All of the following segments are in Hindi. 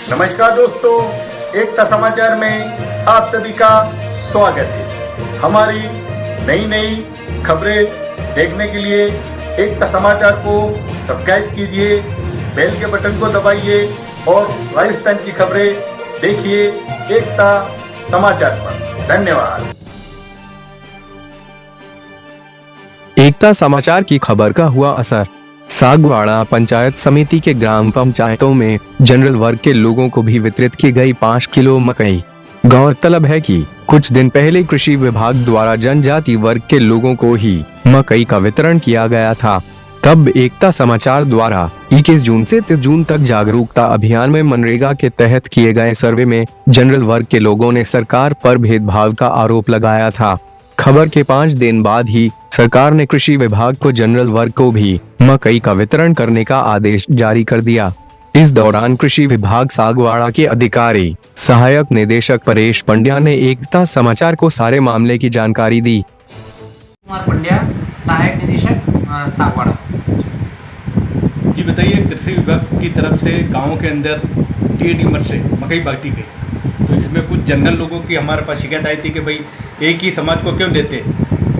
नमस्कार दोस्तों, एकता समाचार में आप सभी का स्वागत है। हमारी नई नई खबरें देखने के लिए एकता समाचार को सब्सक्राइब कीजिए, बेल के बटन को दबाइए और राजस्थान की खबरें देखिए एकता समाचार पर। धन्यवाद। एकता समाचार की खबर का हुआ असर। सागवाड़ा पंचायत समिति के ग्राम पंचायतों में जनरल वर्ग के लोगों को भी वितरित की गई 5 किलो मकई। गौरतलब है कि कुछ दिन पहले कृषि विभाग द्वारा जनजाति वर्ग के लोगों को ही मकई का वितरण किया गया था। तब एकता समाचार द्वारा 21 जून से 30 जून तक जागरूकता अभियान में मनरेगा के तहत किए गए सर्वे में जनरल वर्ग के लोगों ने सरकार पर भेदभाव का आरोप लगाया था। खबर के 5 दिन बाद ही सरकार ने कृषि विभाग को जनरल वर्ग को भी मकई का वितरण करने का आदेश जारी कर दिया। इस दौरान कृषि विभाग सागवाड़ा के अधिकारी सहायक निदेशक परेश पंड्या ने एकता समाचार को सारे मामले की जानकारी दी। कुमार पंड्या, सहायक निदेशक सागवाड़ा। जी बताइए, कृषि विभाग की तरफ से गाँव के अंदर टीएडी मद से मकई बांटी गई, तो इसमें कुछ जनरल लोगों की हमारे पास शिकायत आई थी कि भाई एक ही समाज को क्यों देते,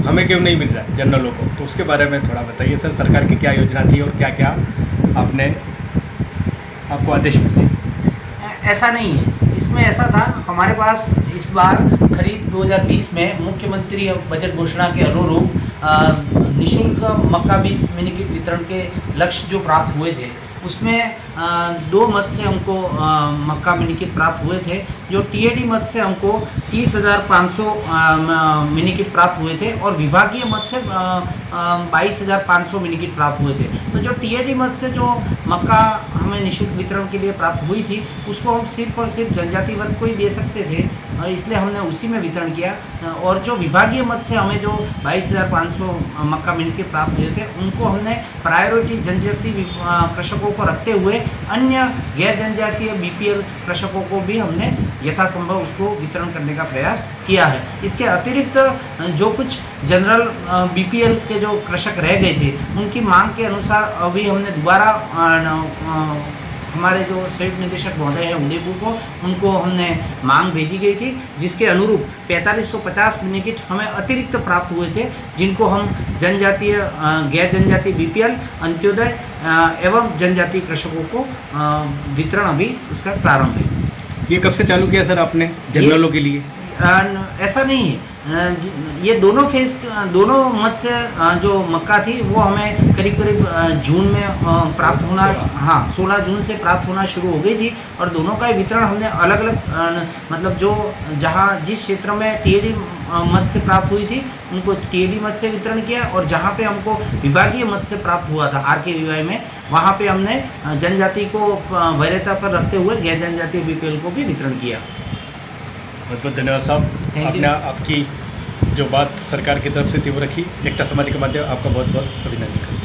हमें क्यों नहीं मिल रहा है जनरलों को। तो उसके बारे में थोड़ा बताइए सर, सरकार की क्या योजना थी और क्या क्या आपको आदेश मिले। ऐसा नहीं है, इसमें ऐसा था, हमारे पास इस बार खरीफ 2020 में मुख्यमंत्री बजट घोषणा के अनुरूप निःशुल्क मक्का बीज मिनीकिट वितरण के लक्ष्य जो प्राप्त हुए थे, उसमें 2 मद से हमको मक्का मिनीकिट प्राप्त हुए थे। जो टीएडी मद से हमको 30,500 मिनीकिट प्राप्त हुए थे और विभागीय मद से 22,500 मिनीकिट प्राप्त हुए थे। तो जो टीएडी मद से जो मक्का हमें निःशुल्क वितरण के लिए प्राप्त हुई थी, उसको हम सिर्फ और सिर्फ जनजाति वर्ग को ही दे सकते थे, इसलिए हमने उसी में वितरण किया। और जो विभागीय मद से हमें जो 22,500 मक्का मिनीकिट प्राप्त हुए थे, उनको हमने प्रायोरिटी जनजाति कृषकों को रखते हुए अन्य गैर जनजातीय बीपीएल कृषकों को भी हमने यथासंभव उसको वितरण करने का प्रयास किया है। इसके अतिरिक्त जो कुछ जनरल बीपीएल के जो कृषक रह गए थे, उनकी मांग के अनुसार अभी हमने दोबारा हमारे जो संयुक्त निदेशक महोदय हैं उदयपुर को, उनको हमने मांग भेजी गई थी, जिसके अनुरूप 4550 मिनीकिट हमें अतिरिक्त प्राप्त हुए थे, जिनको हम जनजातीय गैर जनजातीय बीपीएल, अंत्योदय एवं जनजातीय कृषकों को वितरण अभी उसका प्रारंभ है। ये कब से चालू किया सर आपने जनरलों के लिए? ऐसा नहीं है, ये दोनों फेज, दोनों मद से जो मक्का थी वो हमें करीब करीब जून में प्राप्त होना, 16 जून से प्राप्त होना शुरू हो गई थी। और दोनों का वितरण हमने अलग अलग मतलब जो जहाँ जिस क्षेत्र में टीएडी मद से प्राप्त हुई थी, उनको टीएडी मद से वितरण किया, और जहाँ पे हमको विभागीय मद से प्राप्त हुआ था RKVY में, वहाँ पे हमने जनजाति को वरीयता पर रखते हुए गैर जनजातीय बीपीएल को भी वितरण किया। बहुत बहुत धन्यवाद साहब, आपने आपकी जो बात सरकार की तरफ से थी वो रखी। एकता समाज के माध्यम आपका बहुत बहुत अभिनंदन।